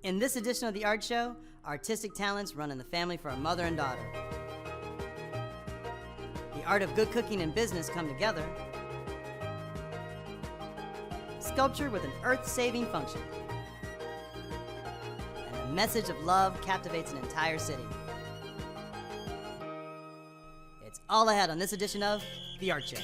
In this edition of The Art Show, artistic talents run in the family for a mother and daughter. The art of good cooking and business come together. Sculpture with an earth-saving function. And a message of love captivates an entire city. It's all ahead on this edition of The Art Show.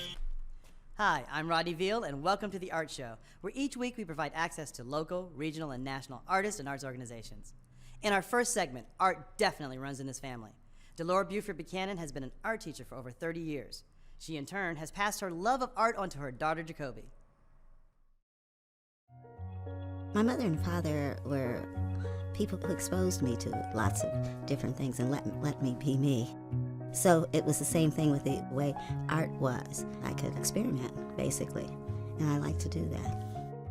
Hi, I'm Rodney Veal, and welcome to The Art Show, where each week we provide access to local, regional, and national artists and arts organizations. In our first segment, art definitely runs in this family. Delora Buford Buchanan has been an art teacher for over 30 years. She, in turn, has passed her love of art onto her daughter, Jacoby. My mother and father were people who exposed me to lots of different things and let me be me. So it was the same thing with the way art was. I could experiment, basically, and I like to do that.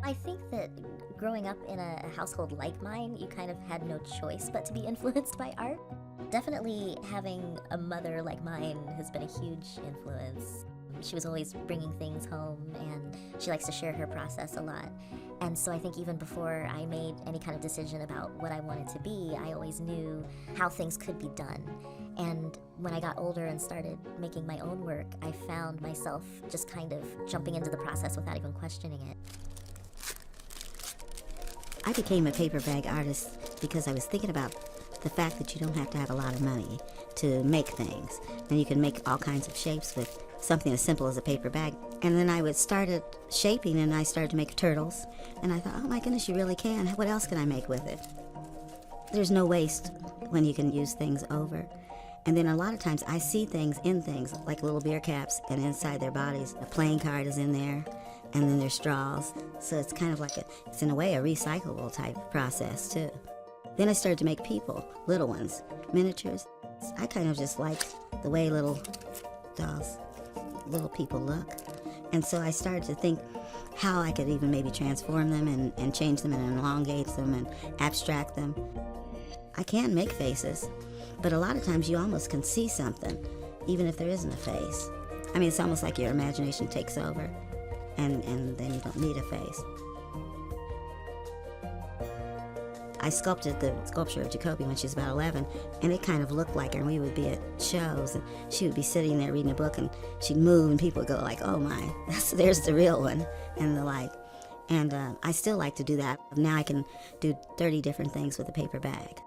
I think that growing up in a household like mine, you kind of had no choice but to be influenced by art. Definitely having a mother like mine has been a huge influence. She was always bringing things home, and she likes to share her process a lot. And so I think even before I made any kind of decision about what I wanted to be, I always knew how things could be done. And when I got older and started making my own work, I found myself just kind of jumping into the process without even questioning it. I became a paper bag artist because I was thinking about the fact that you don't have to have a lot of money to make things. And you can make all kinds of shapes with something as simple as a paper bag. And then I started shaping, and I started to make turtles. And I thought, oh my goodness, you really can. What else can I make with it? There's no waste when you can use things over. And then a lot of times I see things in things, like little beer caps, and inside their bodies, a playing card is in there, and then there's straws. So it's kind of like it's in a way a recyclable type process too. Then I started to make people, little ones, miniatures. I kind of just like the way little dolls, little people look. And so I started to think how I could even maybe transform them and change them and elongate them and abstract them. I can make faces, but a lot of times you almost can see something, even if there isn't a face. I mean, it's almost like your imagination takes over, and then you don't need a face. I sculpted the sculpture of Jacoby when she was about 11, and it kind of looked like her, and we would be at shows, and she would be sitting there reading a book, and she'd move, and people would go like, oh my, there's the real one, and the like. And I still like to do that. Now I can do 30 different things with a paper bag.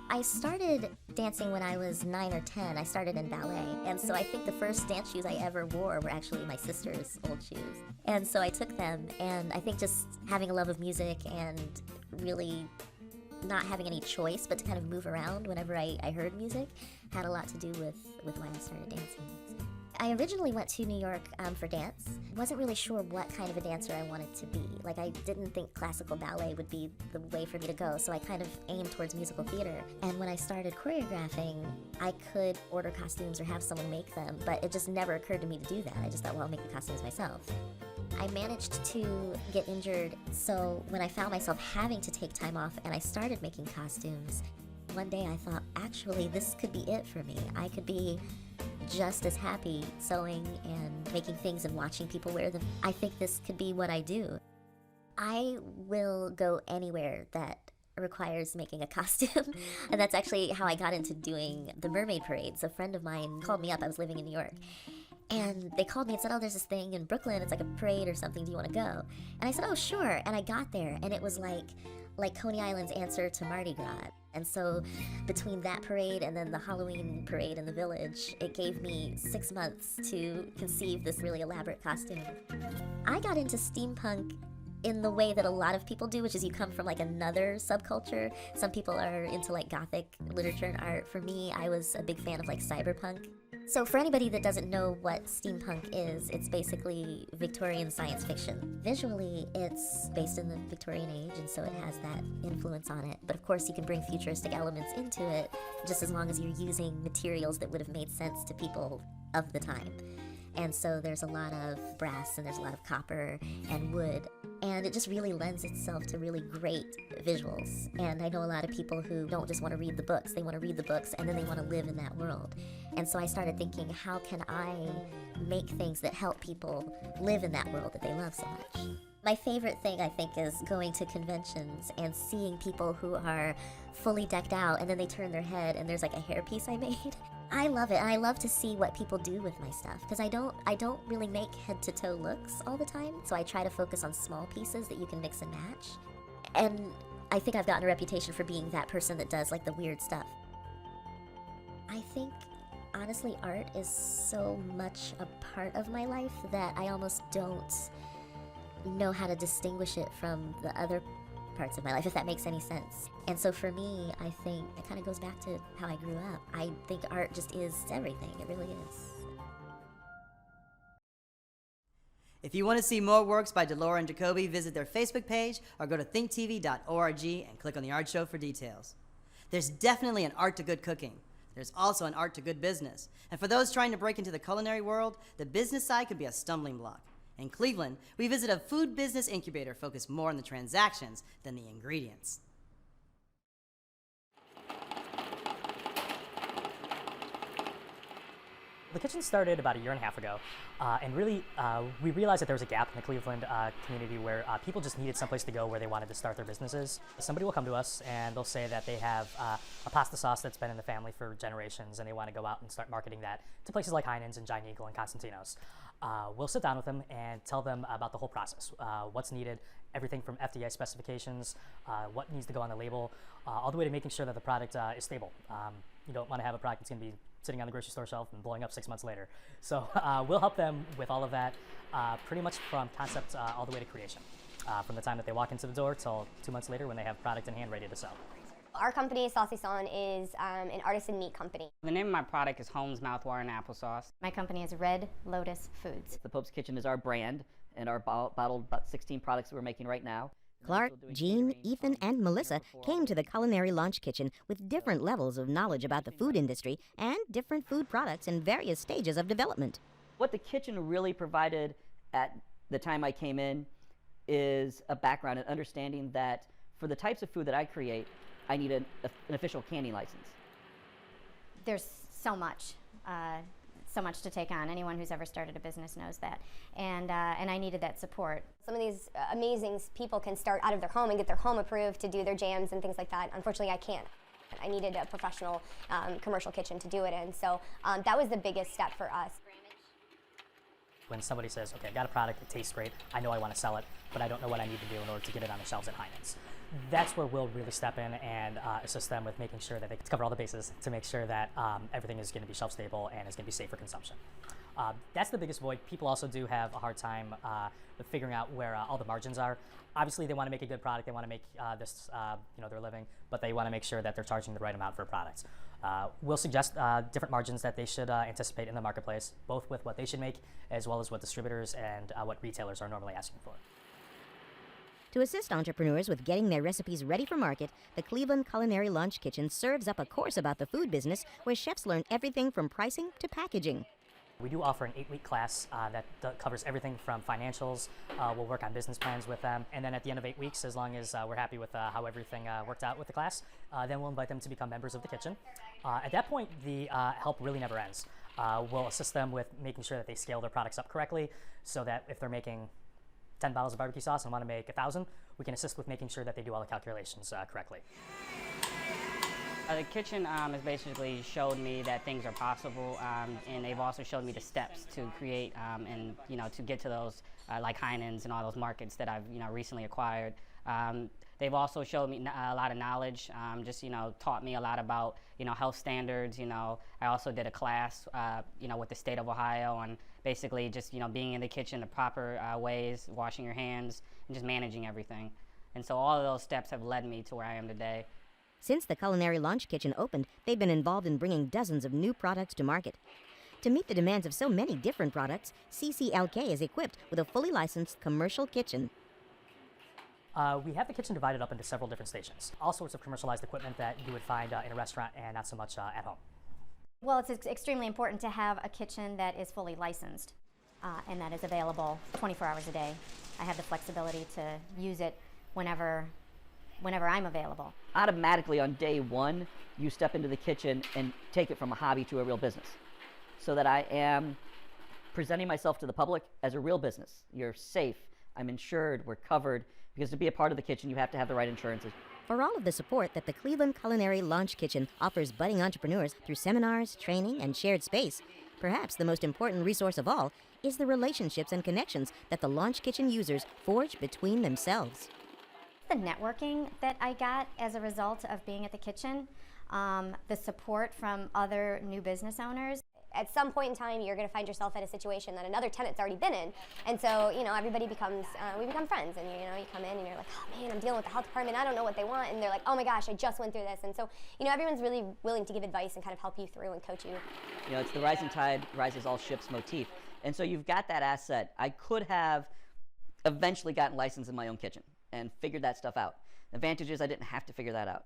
I started dancing when I was 9 or 10. I started in ballet, and so I think the first dance shoes I ever wore were actually my sister's old shoes. And so I took them, and I think just having a love of music and really not having any choice but to kind of move around whenever I heard music had a lot to do with why I started dancing. I originally went to New York for dance. Wasn't really sure what kind of a dancer I wanted to be. Like, I didn't think classical ballet would be the way for me to go, so I kind of aimed towards musical theater. And when I started choreographing, I could order costumes or have someone make them, but it just never occurred to me to do that. I just thought, well, I'll make the costumes myself. I managed to get injured, so when I found myself having to take time off and I started making costumes, one day I thought, actually, this could be it for me. I could be just as happy sewing and making things and watching people wear them. I think this could be what I do. I will go anywhere that requires making a costume. And that's actually how I got into doing the mermaid parades. A friend of mine called me up. I was living in New York. And they called me and said, oh, there's this thing in Brooklyn. It's like a parade or something. Do you want to go? And I said, oh, sure. And I got there, and it was like Coney Island's answer to Mardi Gras. And so between that parade and then the Halloween parade in the village, it gave me 6 months to conceive this really elaborate costume. I got into steampunk in the way that a lot of people do, which is you come from like another subculture. Some people are into like gothic literature and art. For me, I was a big fan of like cyberpunk. So for anybody that doesn't know what steampunk is, it's basically Victorian science fiction. Visually, it's based in the Victorian age, and so it has that influence on it. But of course, you can bring futuristic elements into it, just as long as you're using materials that would have made sense to people of the time. And so there's a lot of brass, and there's a lot of copper and wood, and it just really lends itself to really great visuals. And I know a lot of people who don't just want to read the books, they want to read the books and then they want to live in that world. And so I started thinking, how can I make things that help people live in that world that they love so much? My favorite thing, I think, is going to conventions and seeing people who are fully decked out and then they turn their head and there's like a hairpiece I made. I love it. I love to see what people do with my stuff because I don't really make head-to-toe looks all the time, so I try to focus on small pieces that you can mix and match. And I think I've gotten a reputation for being that person that does like the weird stuff. I think, honestly, art is so much a part of my life that I almost don't know how to distinguish it from the other parts of my life, if that makes any sense. And so for me, I think it kind of goes back to how I grew up. I think art just is everything. It really is. If you want to see more works by Delora and Jacoby, visit their Facebook page or go to thinktv.org and click on the art show for details. There's definitely an art to good cooking. There's also an art to good business. And for those trying to break into the culinary world, the business side could be a stumbling block. In Cleveland, we visit a food business incubator focused more on the transactions than the ingredients. The kitchen started about a year and a half ago, and really we realized that there was a gap in the Cleveland community where people just needed someplace to go where they wanted to start their businesses. Somebody will come to us and they'll say that they have a pasta sauce that's been in the family for generations and they want to go out and start marketing that to places like Heinen's and Giant Eagle and Constantino's. We'll sit down with them and tell them about the whole process, what's needed, everything from FDA specifications, what needs to go on the label, all the way to making sure that the product is stable. You don't want to have a product that's going to be sitting on the grocery store shelf and blowing up 6 months later. So we'll help them with all of that, pretty much from concept all the way to creation, from the time that they walk into the door till 2 months later when they have product in hand ready to sell. Our company, Saucy Son, is an artisan meat company. The name of my product is Holmes Mouthwatering Applesauce. My company is Red Lotus Foods. The Pope's Kitchen is our brand, and our bottled about 16 products that we're making right now. Clark, Jean, Ethan, and Melissa came to the Culinary Launch Kitchen with different levels of knowledge about the food industry and different food products in various stages of development. What the kitchen really provided at the time I came in is a background and understanding that for the types of food that I create, I need an official canning license. There's so much to take on. Anyone who's ever started a business knows that. And I needed that support. Some of these amazing people can start out of their home and get their home approved to do their jams and things like that. Unfortunately, I can't. I needed a professional commercial kitchen to do it in. So that was the biggest step for us. When somebody says, okay, I got a product, it tastes great, I know I want to sell it, but I don't know what I need to do in order to get it on the shelves at Heinen's. That's where we'll really step in and assist them with making sure that they cover all the bases to make sure that everything is going to be shelf stable and is going to be safe for consumption. That's the biggest void. People also do have a hard time with figuring out where all the margins are. Obviously, they want to make a good product. They want to make this, their living, but they want to make sure that they're charging the right amount for a product. We'll suggest different margins that they should anticipate in the marketplace, both with what they should make as well as what distributors and what retailers are normally asking for. To assist entrepreneurs with getting their recipes ready for market, the Cleveland Culinary Launch Kitchen serves up a course about the food business where chefs learn everything from pricing to packaging. We do offer an 8-week class that covers everything from financials. We'll work on business plans with them. And then at the end of 8 weeks, as long as we're happy with how everything worked out with the class, then we'll invite them to become members of the kitchen. At that point, the help really never ends. We'll assist them with making sure that they scale their products up correctly so that if they're making 10 bottles of barbecue sauce and want to make 1,000, we can assist with making sure that they do all the calculations correctly. The kitchen has basically showed me that things are possible, and they've also showed me the steps to create and to get to those like Heinen's and all those markets that I've recently acquired. They've also showed me a lot of knowledge, taught me a lot about health standards. I also did a class with the state of Ohio on basically just being in the kitchen the proper ways, washing your hands, and just managing everything. And so all of those steps have led me to where I am today. Since the Culinary Launch Kitchen opened, they've been involved in bringing dozens of new products to market. To meet the demands of so many different products, CCLK is equipped with a fully licensed commercial kitchen. We have the kitchen divided up into several different stations. All sorts of commercialized equipment that you would find in a restaurant and not so much at home. Well, it's extremely important to have a kitchen that is fully licensed and that is available 24 hours a day. I have the flexibility to use it whenever I'm available. Automatically on day one, you step into the kitchen and take it from a hobby to a real business. So that I am presenting myself to the public as a real business. You're safe. I'm insured, we're covered, because to be a part of the kitchen, you have to have the right insurances. For all of the support that the Cleveland Culinary Launch Kitchen offers budding entrepreneurs through seminars, training, and shared space, perhaps the most important resource of all is the relationships and connections that the Launch Kitchen users forge between themselves. The networking that I got as a result of being at the kitchen, the support from other new business owners. At some point in time, you're going to find yourself at a situation that another tenant's already been in, and so everybody becomes we become friends, and you come in and you're like, oh man, I'm dealing with the health department, I don't know what they want, and they're like, oh my gosh, I just went through this, and so everyone's really willing to give advice and kind of help you through and coach you. It's the rising tide rises all ships motif, and so you've got that asset. I could have eventually gotten licensed in my own kitchen and figured that stuff out. The advantage is I didn't have to figure that out.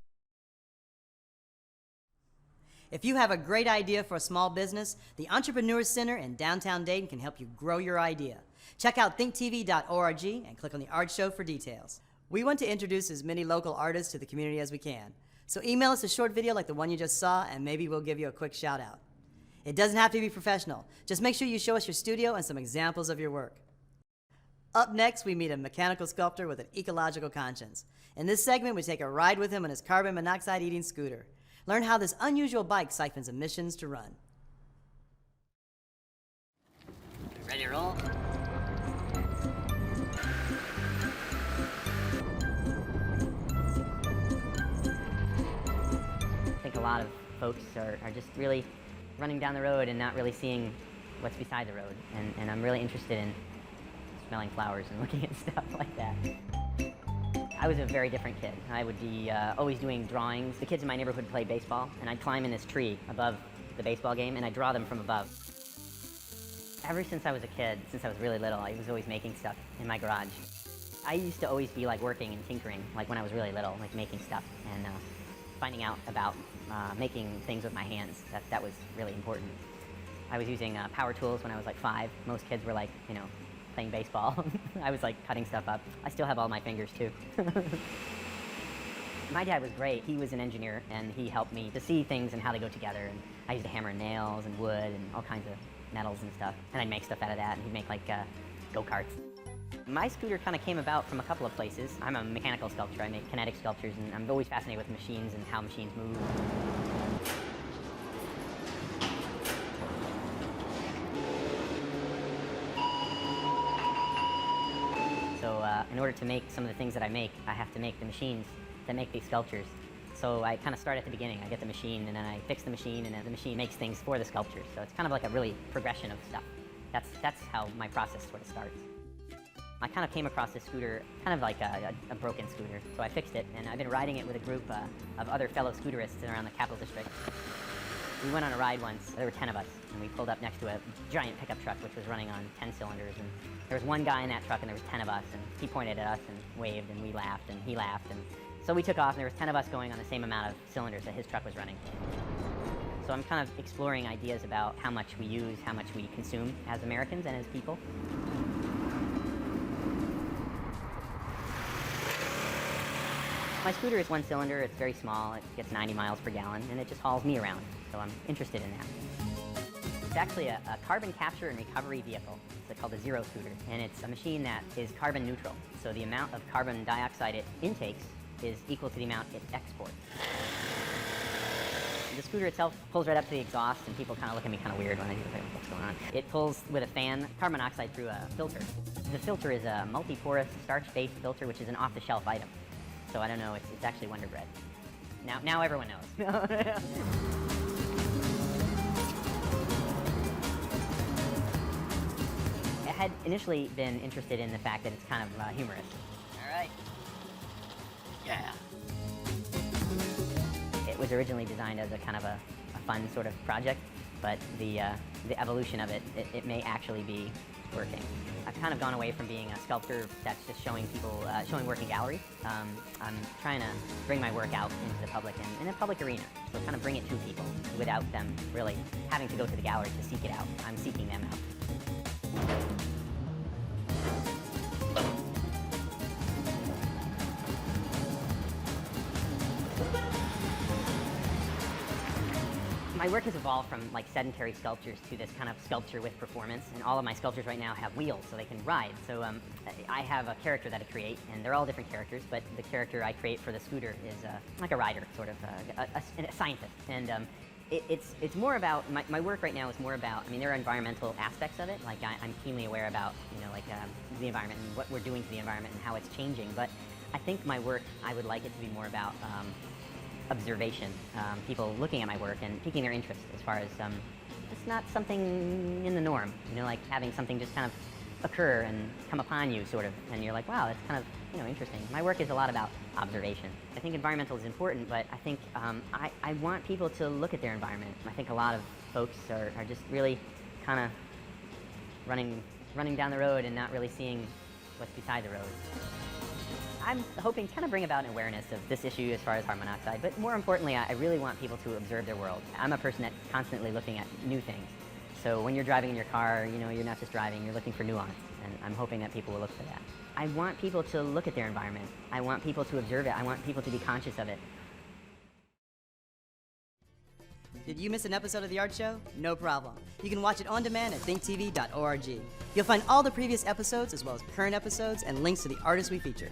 If you have a great idea for a small business, the Entrepreneur Center in downtown Dayton can help you grow your idea. Check out thinktv.org and click on the Art Show for details. We want to introduce as many local artists to the community as we can. So email us a short video like the one you just saw, and maybe we'll give you a quick shout out. It doesn't have to be professional. Just make sure you show us your studio and some examples of your work. Up next, we meet a mechanical sculptor with an ecological conscience. In this segment, we take a ride with him on his carbon monoxide eating scooter. Learn how this unusual bike siphons emissions to run. Ready to roll? I think a lot of folks are just really running down the road and not really seeing what's beside the road. And I'm really interested in smelling flowers and looking at stuff like that. I was a very different kid. I would be always doing drawings. The kids in my neighborhood play baseball, and I'd climb in this tree above the baseball game, and I'd draw them from above. Ever since I was a kid, since I was really little, I was always making stuff in my garage. I used to always be like working and tinkering, like when I was really little, like making stuff and finding out about making things with my hands. That was really important. I was using power tools when I was like 5. Most kids were like, playing baseball. I was like cutting stuff up. I still have all my fingers too. My dad was great. He was an engineer and he helped me to see things and how they go together. And I used to hammer nails and wood and all kinds of metals and stuff. And I'd make stuff out of that, and he'd make like go-karts. My scooter kind of came about from a couple of places. I'm a mechanical sculptor. I make kinetic sculptures, and I'm always fascinated with machines and how machines move. In order to make some of the things that I make, I have to make the machines that make these sculptures. So I kind of start at the beginning. I get the machine, and then I fix the machine, and then the machine makes things for the sculptures. So it's kind of like a really progression of stuff. That's how my process sort of starts. I kind of came across this scooter, kind of like a broken scooter. So I fixed it, and I've been riding it with a group of other fellow scooterists around the Capital District. We went on a ride once. There were 10 of us, and we pulled up next to a giant pickup truck which was running on 10 cylinders. And there was one guy in that truck, and there was 10 of us, and he pointed at us and waved, and we laughed, and he laughed. And so we took off, and there was 10 of us going on the same amount of cylinders that his truck was running. So I'm kind of exploring ideas about how much we use, how much we consume as Americans and as people. My scooter is 1 cylinder. It's very small. It gets 90 miles per gallon, and it just hauls me around. So I'm interested in that. It's actually a carbon capture and recovery vehicle. It's called a Zero Scooter, and it's a machine that is carbon neutral. So the amount of carbon dioxide it intakes is equal to the amount it exports. The scooter itself pulls right up to the exhaust, and people kind of look at me kind of weird when they do what's going on. It pulls with a fan carbon monoxide through a filter. The filter is a multi-porous starch-based filter, which is an off-the-shelf item. So I don't know, it's actually Wonder Bread. Now everyone knows. I had initially been interested in the fact that it's kind of humorous. All right. Yeah. It was originally designed as a kind of a fun sort of project, but the evolution of it may actually be working. I've kind of gone away from being a sculptor that's just showing people, showing work in galleries. I'm trying to bring my work out into the public and in a public arena. So kind of bring it to people without them really having to go to the gallery to seek it out. I'm seeking them out. My work has evolved from like sedentary sculptures to this kind of sculpture with performance, and all of my sculptures right now have wheels so they can ride. So I have a character that I create, and they're all different characters, but the character I create for the scooter is like a rider, sort of a scientist. And it's more about, my work right now is more about, I mean, there are environmental aspects of it, like I'm keenly aware about, you know, like the environment and what we're doing to the environment and how it's changing, but I think my work, I would like it to be more about observation, people looking at my work and piquing their interest as far as it's not something in the norm, you know, like having something just kind of occur and come upon you, sort of, and you're like, wow, that's kind of, you know, interesting. My work is a lot about observation. I think environmental is important, but I think I want people to look at their environment. I think a lot of folks are just really kind of running down the road and not really seeing what's beside the road. I'm hoping to kind of bring about an awareness of this issue as far as carbon monoxide, but more importantly, I really want people to observe their world. I'm a person that's constantly looking at new things. So when you're driving in your car, you know, you're not just driving, you're looking for nuance, and I'm hoping that people will look for that. I want people to look at their environment. I want people to observe it. I want people to be conscious of it. Did you miss an episode of The Art Show? No problem. You can watch it on demand at thinktv.org. You'll find all the previous episodes as well as current episodes and links to the artists we feature.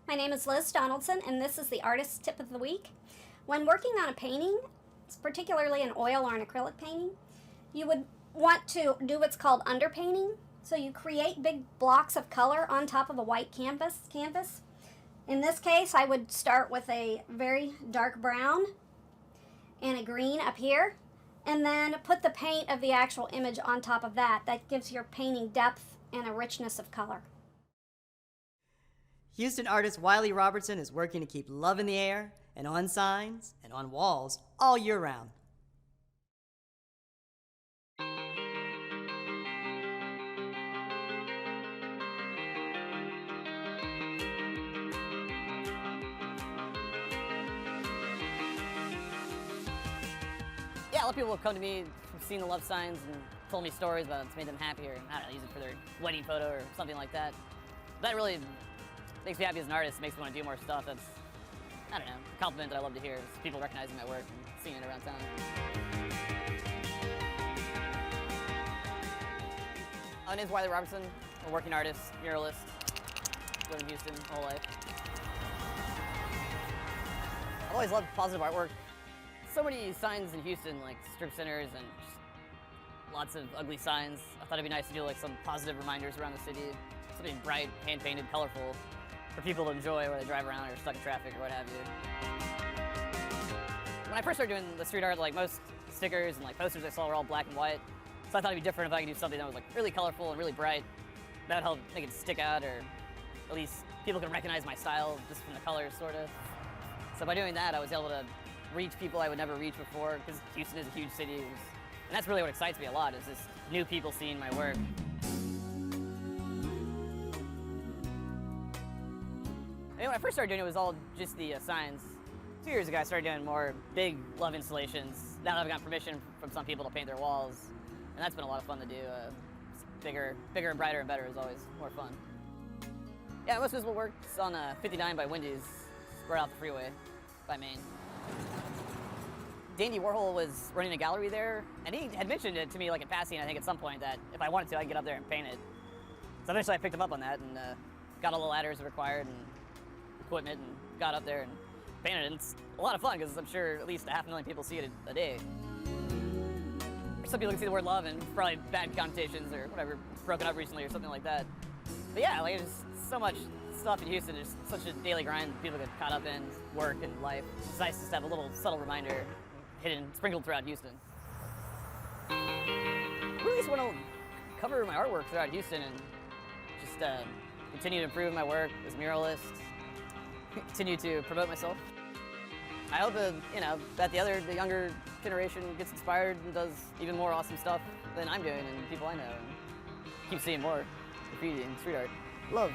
My name is Liz Donaldson, and this is the Artist's Tip of the Week. When working on a painting, particularly an oil or an acrylic painting, you would want to do what's called underpainting. So you create big blocks of color on top of a white canvas. In this case, I would start with a very dark brown and a green up here, and then put the paint of the actual image on top of that. That gives your painting depth and a richness of color. Houston artist Wiley Robertson is working to keep love in the air and on signs and on walls all year round. Yeah, a lot of people have come to me from seeing the love signs and told me stories about it's made them happier. I don't know, use it for their wedding photo or something like that. That really makes me happy as an artist. Makes me want to do more stuff. That's, I don't know, a compliment that I love to hear is people recognizing my work and seeing it around town. My name's Wiley Robertson. I'm a working artist, muralist. Lived in Houston my whole life. I've always loved positive artwork. So many signs in Houston, like strip centers and just lots of ugly signs. I thought it'd be nice to do like some positive reminders around the city. Something bright, hand-painted, colorful for people to enjoy where they drive around or stuck in traffic or what have you. When I first started doing the street art, like most stickers and like posters I saw were all black and white. So I thought it'd be different if I could do something that was like really colorful and really bright. That would help make it stick out, or at least people can recognize my style just from the colors, sort of. So by doing that, I was able to reach people I would never reach before, because Houston is a huge city. And that's really what excites me a lot, is just new people seeing my work. I mean, when I first started doing it, it was all just the signs. 2 years ago, I started doing more big love installations. Now that I've got permission from some people to paint their walls, and that's been a lot of fun to do. Bigger and brighter and better is always more fun. Yeah, most visible work's on 59 by Wendy's, right off the freeway by Maine. Dandy Warhol was running a gallery there, and he had mentioned it to me like in passing, I think at some point, that if I wanted to, I could get up there and paint it. So eventually I picked him up on that and got all the ladders required and equipment and got up there and painted it. And it's a lot of fun because I'm sure at least 500,000 people see it a day. Some people can see the word love and probably bad connotations or whatever, broken up recently or something like that. But yeah, like there's so much stuff in Houston, there's such a daily grind people get caught up in, work and life. It's nice just to have a little subtle reminder hidden, sprinkled throughout Houston. I really just want to cover my artwork throughout Houston and just continue to improve my work as a muralist, continue to promote myself. I hope that, the younger generation gets inspired and does even more awesome stuff than I'm doing and people I know, and keep seeing more graffiti and street art. Love.